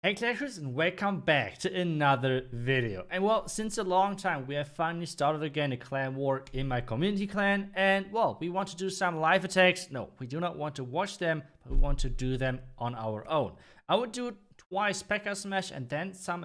Hey Clashers, and welcome back to another video. And well, since a long time we have finally started again a clan war in my community clan, and well, we want to do some live attacks. No, we do not want to watch them, but we want to do them on our own. I would do twice P.E.K.K.A. Smash and then some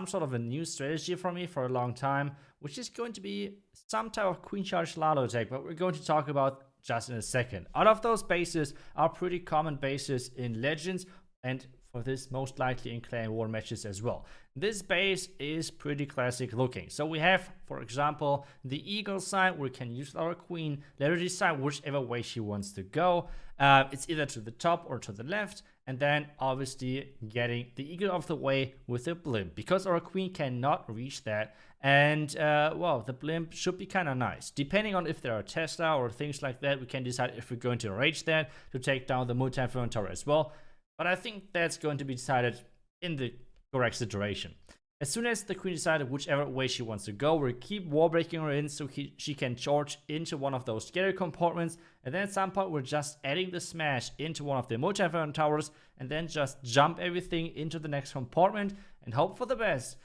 sort of a new strategy for me for a long time, which is going to be some type of Queen Charge Lalo attack, but we're going to talk about just in a second. All of those bases are pretty common bases in Legends, and for this most likely in clan war matches as well. This base is pretty classic looking. So we have, for example, the eagle side where we can use our queen, let her decide whichever way she wants to go. It's either to the top or to the left, and then obviously getting the eagle off the way with a blimp, because our queen cannot reach that. And well, the blimp should be kind of nice. Depending on if there are Tesla or things like that, we can decide if we're going to enrage that to take down the multi-inferno tower as well. But I think that's going to be decided in the correct situation. As soon as the queen decided whichever way she wants to go, we'll keep wall breaking her in so she can charge into one of those scatter compartments. And then at some point, we're just adding the smash into one of the multi-inferno towers and then just jump everything into the next compartment and hope for the best.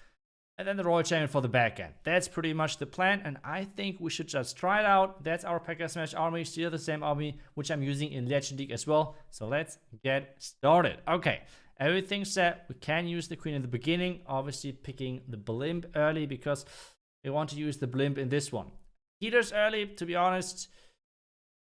And then the Royal Champion for the back end. That's pretty much the plan, and I think we should just try it out. That's our P.E.K.K.A. Smash army, still the same army, which I'm using in Legend League as well. So let's get started. Okay, everything set. We can use the queen in the beginning, obviously picking the blimp early because we want to use the blimp in this one. Healers early, to be honest,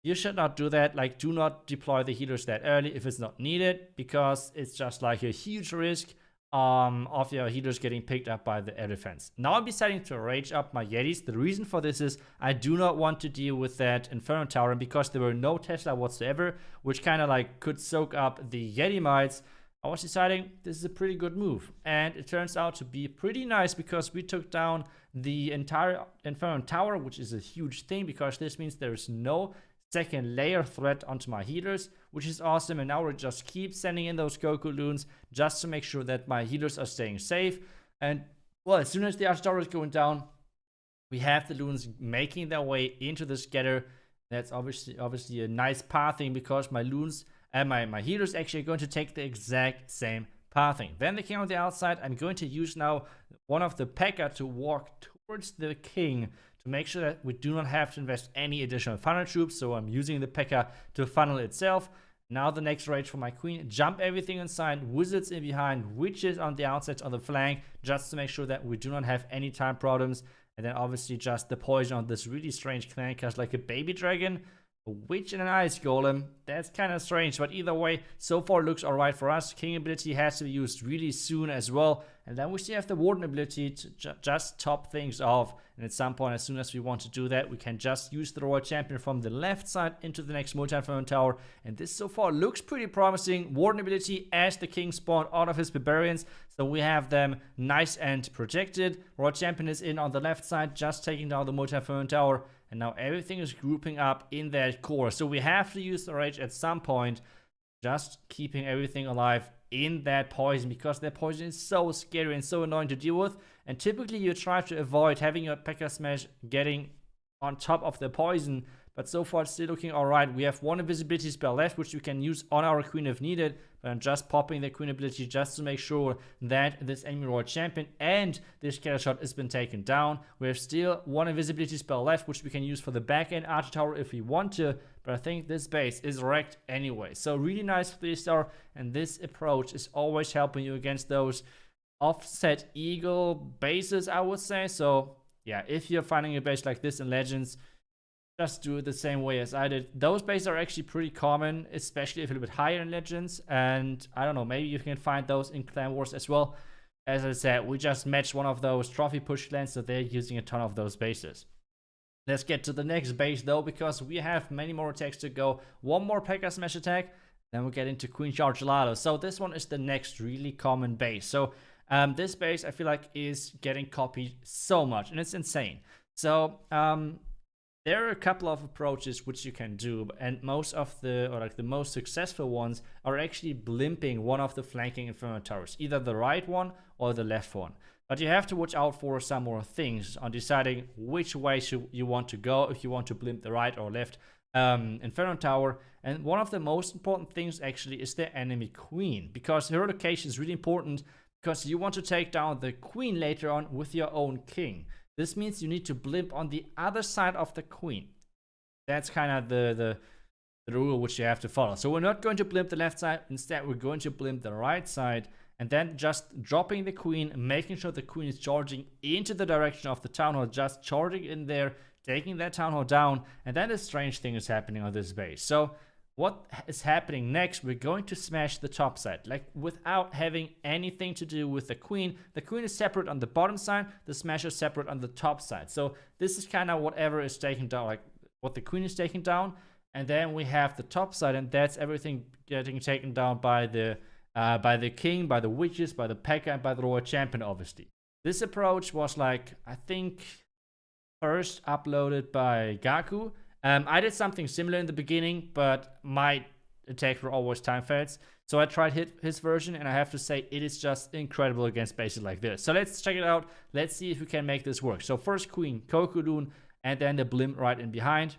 you should not do that. Like, do not deploy the healers that early if it's not needed, because it's just like a huge risk of your healers getting picked up by the air defense. Now I'm deciding to rage up my Yetis. The reason for this is I do not want to deal with that Inferno Tower, and because there were no Tesla whatsoever, which kind of like could soak up the Yeti mites, I was deciding this is a pretty good move. And it turns out to be pretty nice because we took down the entire Inferno Tower, which is a huge thing because this means there's no second layer threat onto my healers, which is awesome. And now we'll just keep sending in those Goku loons just to make sure that my healers are staying safe. And well, as soon as the Arch Tower is going down, we have the loons making their way into the scatter. That's obviously a nice pathing because my loons and my healers actually are going to take the exact same pathing. Then the king on the outside, I'm going to use now one of the P.E.K.K.A. to walk towards the king to make sure that we do not have to invest any additional funnel troops. So I'm using the P.E.K.K.A. to funnel itself. Now the next rage for my queen, jump everything inside, wizards in behind, witches on the outside on the flank, just to make sure that we do not have any time problems. And then obviously just the poison on this really strange clan cast like a baby dragon, a witch and an ice golem. That's kind of strange, but either way, so far looks alright for us. King ability has to be used really soon as well. And then we still have the warden ability to just top things off. And at some point, as soon as we want to do that, we can just use the Royal Champion from the left side into the next multi-inferno tower. And this so far looks pretty promising. Warden ability as the king spawned out of his barbarians. So we have them nice and protected. Royal Champion is in on the left side, just taking down the multi-inferno tower. And now everything is grouping up in that core. So we have to use the rage at some point, just keeping everything alive in that poison, because that poison is so scary and so annoying to deal with. And typically you try to avoid having your P.E.K.K.A. Smash getting on top of the poison, but so far it's still looking alright. We have one invisibility spell left, which we can use on our queen if needed, but I'm just popping the queen ability just to make sure that this enemy Royal Champion and this scatter shot has been taken down. We have still one invisibility spell left, which we can use for the back end Archer Tower if we want to, but I think this base is wrecked anyway. So really nice 3-star, and this approach is always helping you against those offset eagle bases, I would say. So yeah, if you're finding a base like this in Legends, just do it the same way as I did. Those bases are actually pretty common, especially if you're a little bit higher in Legends. And I don't know, maybe you can find those in Clan Wars as well. As I said, we just matched one of those trophy push clans, so they're using a ton of those bases. Let's get to the next base though, because we have many more attacks to go. One more P.E.K.K.A. Smash attack, then we'll get into Queen Charge Lalo. So this one is the next really common base. So this base I feel like is getting copied so much, and it's insane. So there are a couple of approaches which you can do, and most of the most successful ones are actually blimping one of the flanking Inferno Towers, either the right one or the left one. But you have to watch out for some more things on deciding which way you want to go, if you want to blimp the right or left. Inferno Tower. And one of the most important things actually is the enemy queen, because her location is really important, because you want to take down the queen later on with your own king. This means you need to blimp on the other side of the queen. That's kind of the rule which you have to follow. So we're not going to blimp the left side. Instead, we're going to blimp the right side, and then just dropping the queen, making sure the queen is charging into the direction of the town hall, just charging in there, taking that town hall down, and then a strange thing is happening on this base. So what is happening next? We're going to smash the top side, like without having anything to do with the queen. The queen is separate on the bottom side, the smash is separate on the top side. So this is kind of whatever is taken down, like what the queen is taken down, and then we have the top side, and that's everything getting taken down by the king, by the witches, by the P.E.K.K.A, and by the royal champion, obviously. This approach was like, I think, first uploaded by Gaku. I did something similar in the beginning, but my attacks were always time fads. So I tried his version, and I have to say it is just incredible against bases like this. So let's check it out. Let's see if we can make this work. So first queen, Kokudun, and then the blimp right in behind.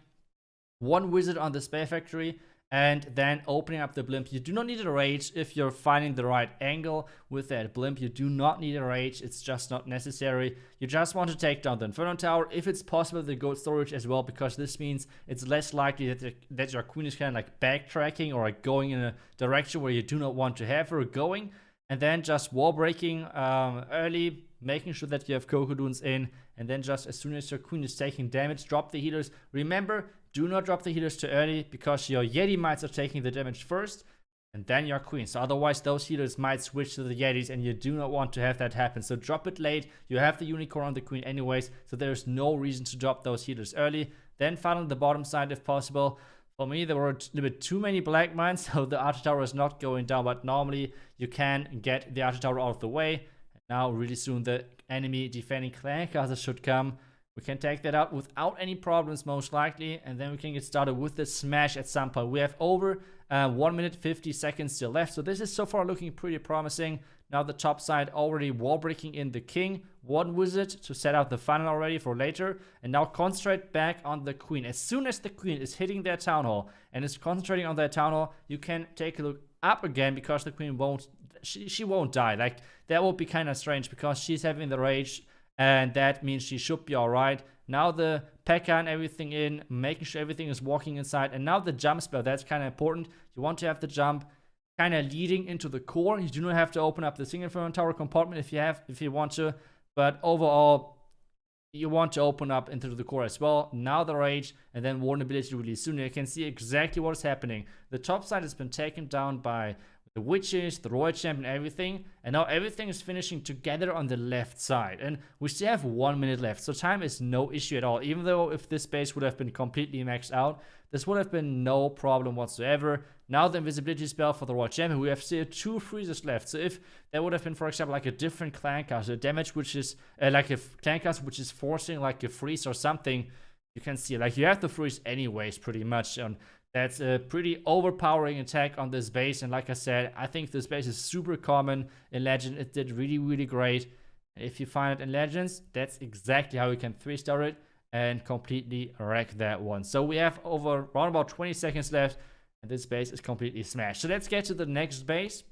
One wizard on the Spare Factory, and then opening up the blimp. You do not need a rage if you're finding the right angle with that blimp. You do not need a rage. It's just not necessary. You just want to take down the Inferno Tower. If it's possible, the gold storage as well, because this means it's less likely that your queen is kind of like backtracking or like going in a direction where you do not want to have her going. And then just wall breaking early, making sure that you have Kokuduns in. And then just as soon as your queen is taking damage, drop the healers. Remember, do not drop the healers too early, because your Yeti mites are taking the damage first, and then your queen. So otherwise those healers might switch to the Yetis, and you do not want to have that happen. So drop it late. You have the unicorn on the queen anyways, so there's no reason to drop those healers early. Then funnel the bottom side if possible. For me, there were a little bit too many black mines, so the Archer Tower is not going down, but normally you can get the Archer Tower out of the way. Now really soon the enemy defending clan castles should come. We can take that out without any problems, most likely, and then we can get started with the smash at some point. We have over 1 minute 50 seconds still left, so this is so far looking pretty promising. Now the top side already wall breaking in the king, one wizard to set out the funnel already for later, and now concentrate back on the queen. As soon as the queen is hitting their town hall and is concentrating on their town hall, you can take a look up again, because the queen won't, she won't die. Like, that would be kind of strange, because she's having the rage, and that means she should be alright. Now the P.E.K.K.A and everything in, making sure everything is walking inside. And now the jump spell, that's kind of important. You want to have the jump kind of leading into the core. You do not have to open up the single Inferno Tower compartment if you want to. But overall, you want to open up into the core as well. Now the rage, and then vulnerability really soon. You can see exactly what is happening. The top side has been taken down by the witches, the royal champion, everything, and now everything is finishing together on the left side, and we still have 1 minute left, so time is no issue at all. Even though if this base would have been completely maxed out, this would have been no problem whatsoever. Now the invisibility spell for the royal champion, we have still 2 freezes left. So if there would have been, for example, like a different clan cast, a damage which is like a clan cast which is forcing like a freeze or something, you can see like you have the freeze anyways pretty much. And that's a pretty overpowering attack on this base, and like I said, I think this base is super common in Legend. It did really, really great. If you find it in Legends, that's exactly how you can 3-star it and completely wreck that one. So we have over around about 20 seconds left, and this base is completely smashed. So let's get to the next base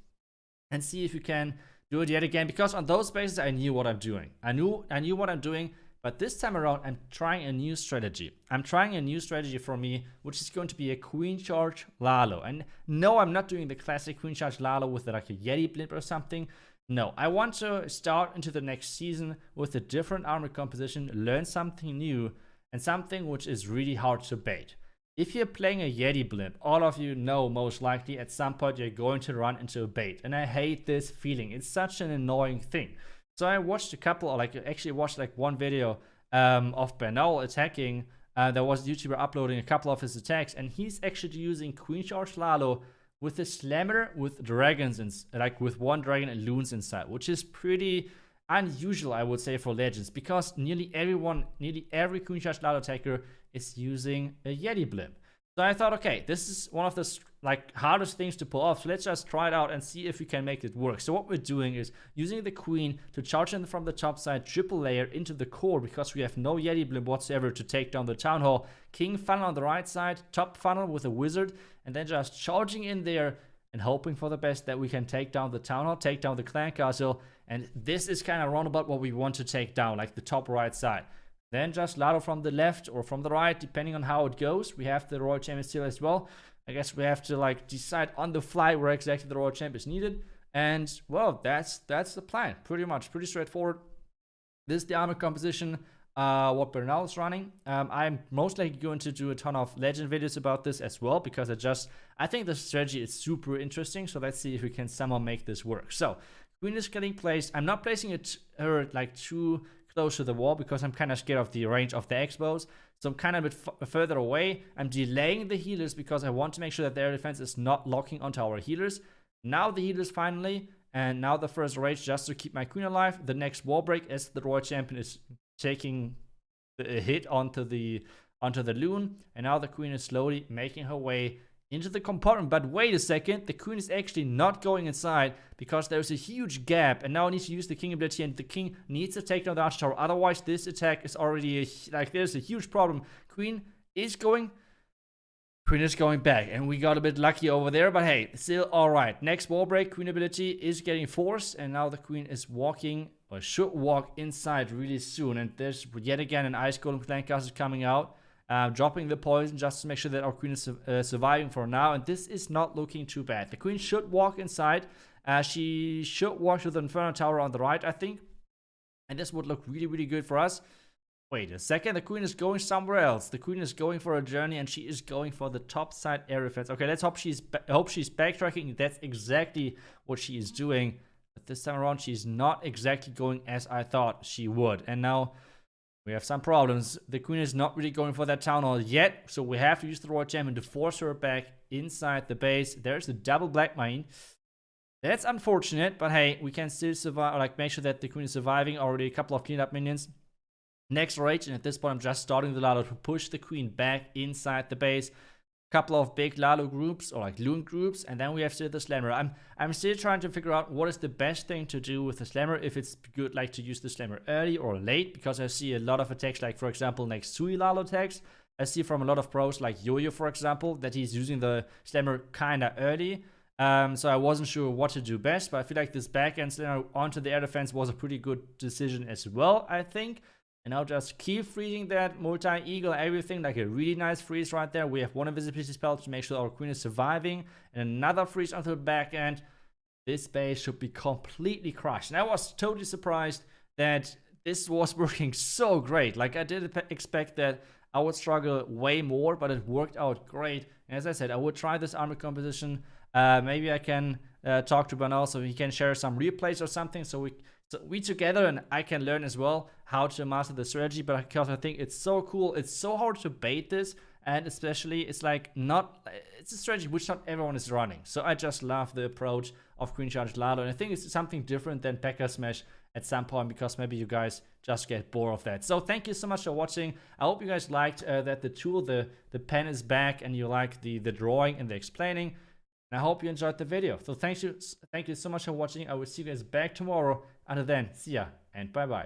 and see if we can do it yet again, because on those bases I knew what I'm doing. I knew what I'm doing. But this time around, I'm trying a new strategy. I'm trying a new strategy for me, which is going to be a Queen Charge Lalo. And no, I'm not doing the classic Queen Charge Lalo with like a Yeti blimp or something. No, I want to start into the next season with a different armor composition, learn something new, and something which is really hard to bait. If you're playing a Yeti blimp, all of you know most likely at some point you're going to run into a bait. And I hate this feeling. It's such an annoying thing. So I watched a couple, or like actually watched like one video of Bernal attacking. There was a YouTuber uploading a couple of his attacks, and he's actually using Queen Charge Lalo with a slammer with dragons, like with 1 dragon and loons inside, which is pretty unusual, I would say, for Legends, because nearly every Queen Charge Lalo attacker is using a Yeti blimp. So I thought, okay, this is one of the like hardest things to pull off. So let's just try it out and see if we can make it work. So what we're doing is using the queen to charge in from the top side, triple layer into the core because we have no Yeti blimp whatsoever to take down the town hall. King funnel on the right side, top funnel with a wizard, and then just charging in there and hoping for the best that we can take down the town hall, take down the clan castle. And this is kind of roundabout what we want to take down, like the top right side. Then just Lado from the left or from the right, depending on how it goes. We have the Royal Champion still as well. I guess we have to like decide on the fly where exactly the Royal Champ is needed. And well, that's the plan. Pretty much, pretty straightforward. This is the armor composition, what Bernal is running. I'm most likely going to do a ton of legend videos about this as well, because I think the strategy is super interesting. So let's see if we can somehow make this work. So queen is getting placed. I'm not placing her like too close to the wall because I'm kind of scared of the range of the expos. So I'm kind of a bit further away. I'm delaying the healers because I want to make sure that their defense is not locking onto our healers. Now the healers finally, and now the first rage just to keep my queen alive. The next wall break as the Royal Champion is taking a hit onto the loon, and now the queen is slowly making her way into the compartment. But wait a second, the queen is actually not going inside because there's a huge gap, and now I need to use the king ability, and the king needs to take down the archer tower. Otherwise this attack is already there's a huge problem. Queen is going back, and we got a bit lucky over there, but hey, still all right. Next wall break, queen ability is getting forced, and now the queen is walking, or should walk inside really soon. And there's yet again an ice golem clan castle coming out. Dropping the poison just to make sure that our queen is surviving for now. And this is not looking too bad. The queen should walk inside. She should walk to the Inferno Tower on the right, I think. And this would look really, really good for us. Wait a second. The queen is going somewhere else. The queen is going for a journey, and she is going for the top side air defense. Okay, let's hope she's backtracking. That's exactly what she is doing. But this time around, she's not exactly going as I thought she would. And now we have some problems. The queen is not really going for that town hall yet, so we have to use the Royal Champion to force her back inside the base. There's a double black mine. That's unfortunate, but hey, we can still survive, like make sure that the queen is surviving. Already a couple of cleanup minions. Next rage, and at this point I'm just starting the Lalo to push the queen back inside the base. Couple of big Lalo groups, or like loon groups, and then we have still the Slammer. I'm still trying to figure out what is the best thing to do with the Slammer, if it's good like to use the Slammer early or late, because I see a lot of attacks, like for example next Sui Lalo attacks. I see from a lot of pros like Yo-Yo, for example, that he's using the Slammer kinda early. So I wasn't sure what to do best, but I feel like this backhand Slammer onto the air defense was a pretty good decision as well, I think. And I'll just keep freezing that multi-eagle, everything, like a really nice freeze right there. We have one invisibility spell to make sure our queen is surviving, and another freeze onto the back end. This base should be completely crushed. And I was totally surprised that this was working so great. Like, I didn't expect that I would struggle way more, but it worked out great. And as I said, I would try this armor composition. Maybe I can talk to Bernal so he can share some replays or something, so we together, and I can learn as well how to master the strategy. But because I think it's so cool, it's so hard to bait this, and especially it's a strategy which not everyone is running. So I just love the approach of Queen Charge Lado, and I think it's something different than P.E.K.K.A Smash at some point, because maybe you guys just get bored of that. So thank you so much for watching. I hope you guys liked that the tool, the pen is back, and you like the drawing and the explaining. And I hope you enjoyed the video. So thank you so much for watching. I will see you guys back tomorrow. Until then, see ya and bye bye.